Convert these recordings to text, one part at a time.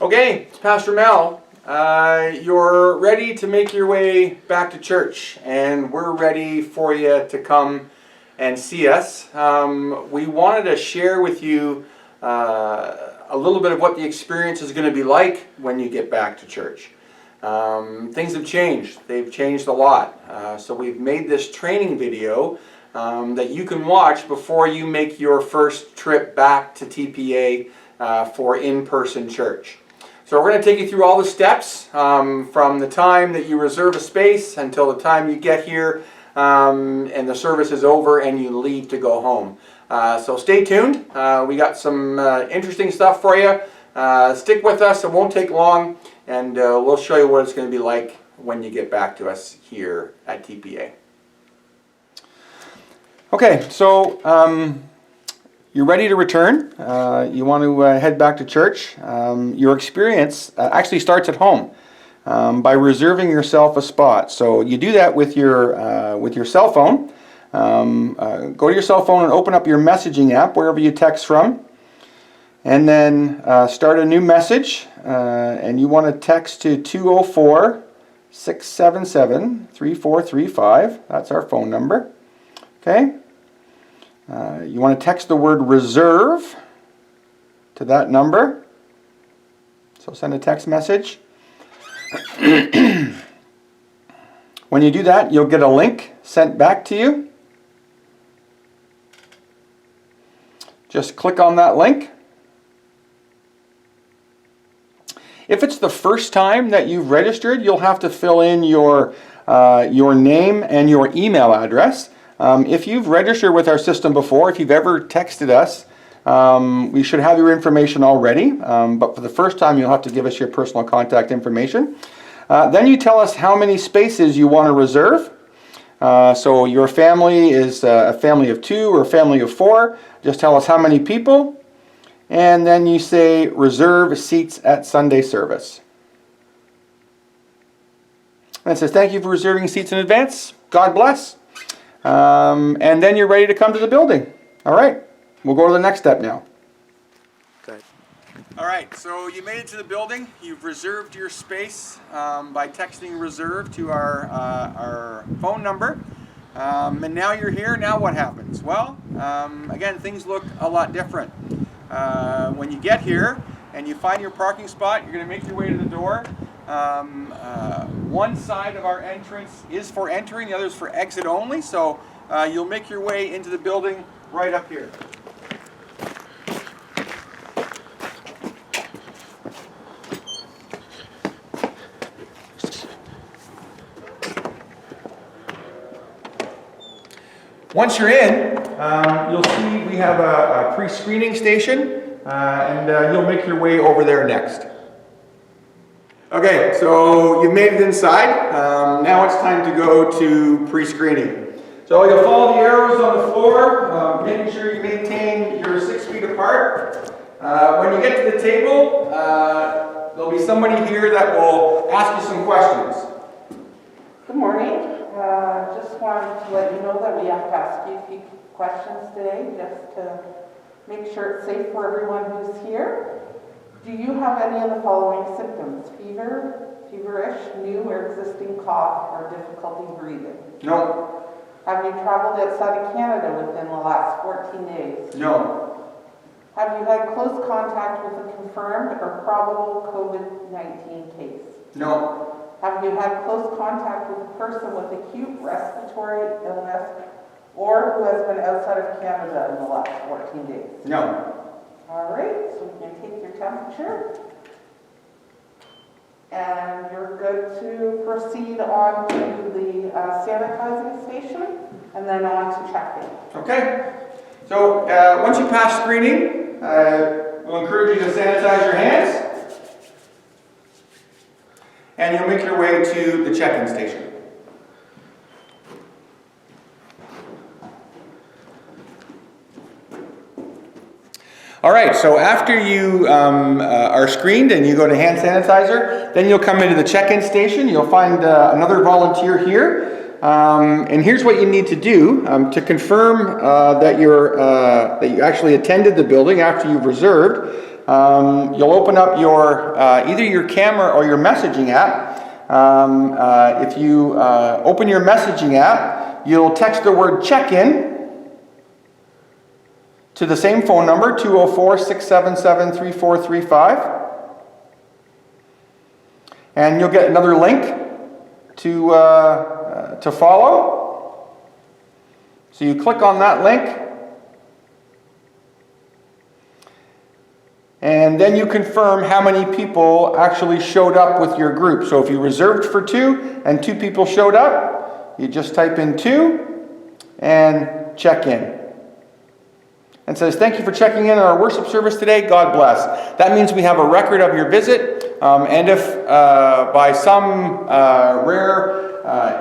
Okay, it's Pastor Mel. You're ready to make your way back to church, and we're ready for you to come and see us. We wanted to share with you a little bit of what the experience is going to be like when you get back to church. Things have changed. They've changed a lot. So we've made this training video that you can watch before you make your first trip back to TPA for in-person church. So we're going to take you through all the steps from the time that you reserve a space until the time you get here and the service is over and you leave to go home. So stay tuned. We got some interesting stuff for you. Stick with us. It won't take long, and we'll show you what it's going to be like when you get back to us here at TPA. Okay, so you're ready to return. You want to head back to church. Your experience actually starts at home by reserving yourself a spot. So you do that with your cell phone. Go to your cell phone and open up your messaging app wherever you text from, and then start a new message. And you want to text to 204-677-3435. That's our phone number. Okay. You want to text the word reserve to that number. So send a text message. When you do that, you'll get a link sent back to you. Just click on that link. If it's the first time that you've registered, you'll have to fill in your name and your email address. If you've registered with our system before, if you've ever texted us, we should have your information already. But for the first time, you'll have to give us your personal contact information. Then you tell us how many spaces you want to reserve. So your family is a family of 2 or a family of 4. Just tell us how many people. And then you say reserve seats at Sunday service. And it says thank you for reserving seats in advance. God bless. And then you're ready to come to the building. All right, we'll go to the next step now. Okay. All right, so you made it to the building. You've reserved your space by texting reserve to our phone number. And now you're here. Now what happens? Well, again, things look a lot different. When you get here and you find your parking spot, you're going to make your way to the door. One side of our entrance is for entering, the other is for exit only, so you'll make your way into the building right up here. Once you're in, you'll see we have a pre-screening station, and you'll make your way over there next. Okay, so you've made it inside. Now it's time to go to pre-screening. So you'll follow the arrows on the floor, making sure you maintain your 6 feet apart. When you get to the table, there'll be somebody here that will ask you some questions. Good morning. Just wanted to let you know that we have to ask you a few questions today, just to make sure it's safe for everyone who's here. Do you have any of the following symptoms? Fever, feverish, new or existing cough, or difficulty breathing? No. Have you traveled outside of Canada within the last 14 days? No. Have you had close contact with a confirmed or probable COVID-19 case? No. Have you had close contact with a person with acute respiratory illness or who has been outside of Canada in the last 14 days? No. All right, so we can take your temperature. And you're good to proceed on to the sanitizing station and then on to check-in. Okay. So once you pass screening, we'll encourage you to sanitize your hands. And you'll make your way to the check-in station. All right, so after you are screened and you go to hand sanitizer, then you'll come into the check-in station. You'll find another volunteer here. And here's what you need to do to confirm that you actually attended the building after you've reserved. you'll open up your either your camera or your messaging app. If you open your messaging app, you'll text the word Checkin to the same phone number, 204-677-3435. And you'll get another link to follow. So you click on that link, and then you confirm how many people actually showed up with your group. So if you reserved for 2 and 2 people showed up, you just type in 2 and check in. And says, thank you for checking in on our worship service today. God bless. That means we have a record of your visit. And if by some rare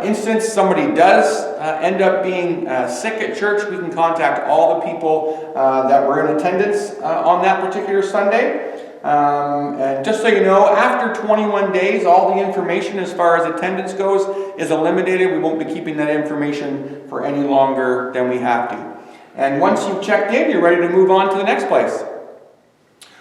instance somebody does end up being sick at church, we can contact all the people that were in attendance on that particular Sunday. And just so you know, after 21 days, all the information as far as attendance goes is eliminated. We won't be keeping that information for any longer than we have to. And once you've checked in, you're ready to move on to the next place.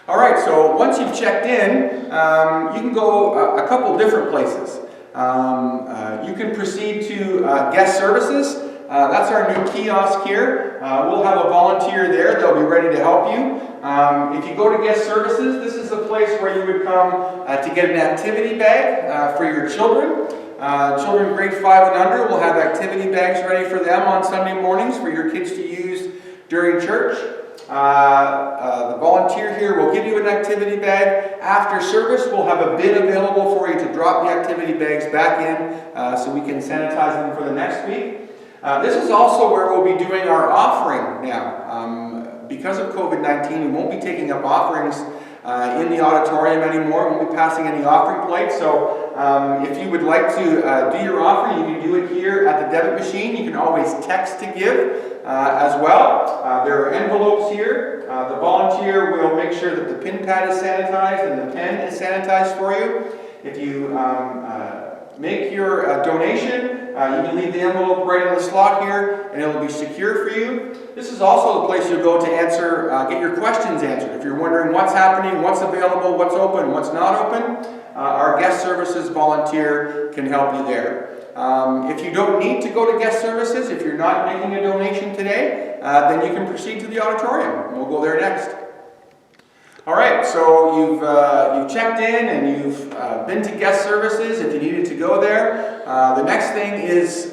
All right, so once you've checked in, you can go a couple different places. You can proceed to guest services. That's our new kiosk here. We'll have a volunteer there. They'll be ready to help you. If you go to guest services, this is a place where you would come to get an activity bag for your children. Children grade 5 and under will have activity bags ready for them on Sunday mornings for your kids to use during church. The volunteer here will give you an activity bag. After service, we'll have a bin available for you to drop the activity bags back in so we can sanitize them for the next week. This is also where we'll be doing our offering now. Because of COVID-19, we won't be taking up offerings in the auditorium anymore. We won't be passing any offering plates. So if you would like to do your offering, you can do it here at the debit machine. You can always text to give as well. There are envelopes here. The volunteer will make sure that the pin pad is sanitized and the pen is sanitized for you. If you make your donation, you can leave the envelope right in the slot here and it will be secure for you. This is also the place you'll go to answer, get your questions answered. If you're wondering what's happening, what's available, what's open, what's not open, our guest services volunteer can help you there. If you don't need to go to guest services, if you're not making a donation today, then you can proceed to the auditorium. We'll go there next. All right, so you've checked in and you've been to guest services if you needed to go there. The next thing is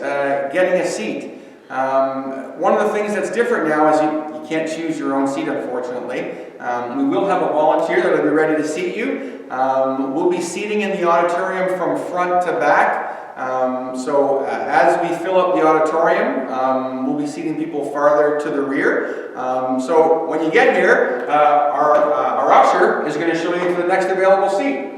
getting a seat. One of the things that's different now is you can't choose your own seat, unfortunately. We will have a volunteer that will be ready to seat you. We'll be seating in the auditorium from front to back. So as we fill up the auditorium, we'll be seating people farther to the rear. So when you get here, our usher is going to show you to the next available seat.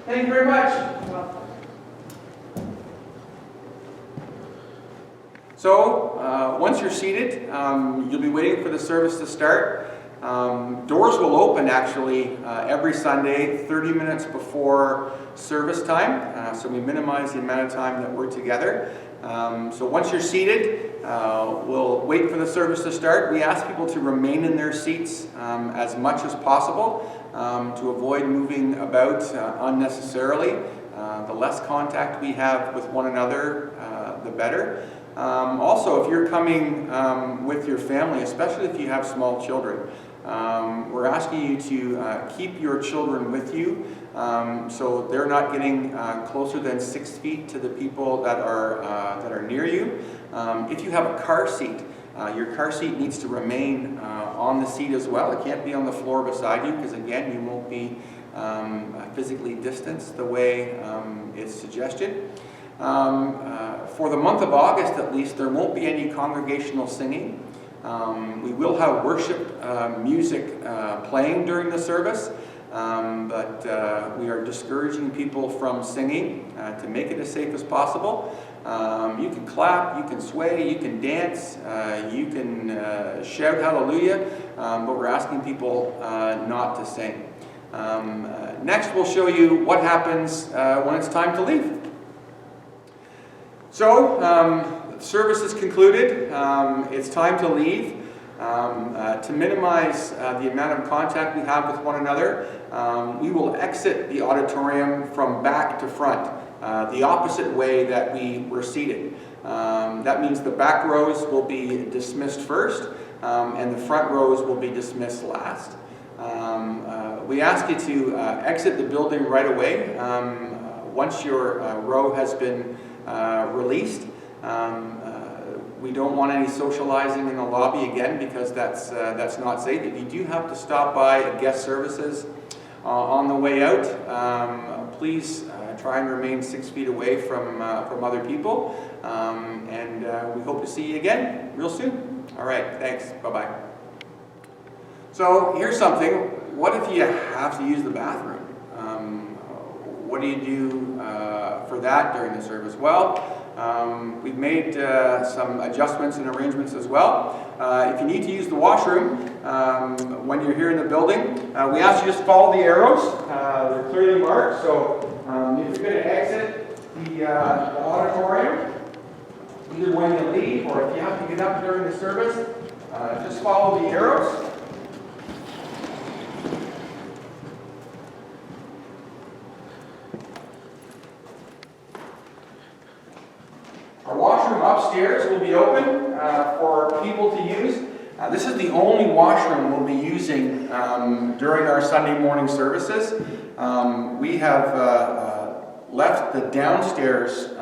Thank you very much. You're welcome. So, once you're seated, you'll be waiting for the service to start. Doors will open actually every Sunday 30 minutes before service time, so we minimize the amount of time that we're together. So once you're seated, we'll wait for the service to start. We ask people to remain in their seats as much as possible to avoid moving about unnecessarily. The less contact we have with one another, the better. Also, if you're coming with your family, especially if you have small children, we're asking you to keep your children with you so they're not getting closer than 6 feet to the people that are near you. If you have a car seat, your car seat needs to remain on the seat as well. It can't be on the floor beside you because, again, you won't be physically distanced the way it's suggested. For the month of August, at least, there won't be any congregational singing. We will have worship music playing during the service, but we are discouraging people from singing to make it as safe as possible. You can clap, you can sway, you can dance, you can shout hallelujah, but we're asking people not to sing. Next, we'll show you what happens when it's time to leave. So, service is concluded. It's time to leave. To minimize the amount of contact we have with one another, we will exit the auditorium from back to front, the opposite way that we were seated. That means the back rows will be dismissed first, and the front rows will be dismissed last. We ask you to exit the building right away once your row has been released. We don't want any socializing in the lobby again because that's not safe. If you do have to stop by guest services on the way out, please try and remain 6 feet away from other people. And we hope to see you again real soon. All right, thanks. Bye-bye. So here's something. What if you have to use the bathroom? What do you do for that during the service? Well, we've made some adjustments and arrangements as well. If you need to use the washroom when you're here in the building, we ask you just follow the arrows. They're clearly marked, so if you're going to exit the auditorium, either when you leave or if you have to get up during the service, just follow the arrows. Our washroom upstairs will be open for people to use. This is the only washroom we'll be using during our Sunday morning services. We have left the downstairs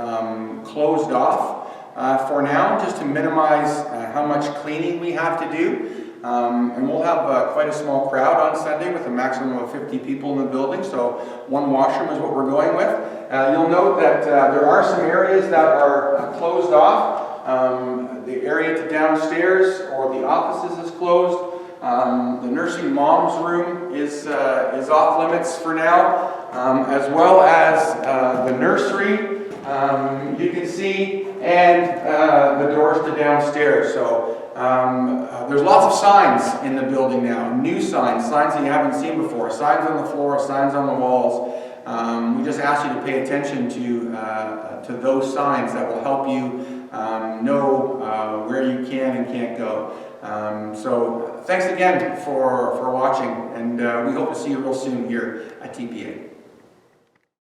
closed off for now, just to minimize how much cleaning we have to do. And we'll have quite a small crowd on Sunday with a maximum of 50 people in the building, so one washroom is what we're going with. You'll note that there are some areas that are closed off. The area to downstairs or the offices is closed. The nursing mom's room is off limits for now, as well as the nursery, you can see, and the doors to downstairs. So there's lots of signs in the building now, new signs that you haven't seen before, signs on the floor, signs on the walls. We just ask you to pay attention to those signs that will help you know where you can and can't go. So thanks again for watching, and we hope to see you real soon here at TPA.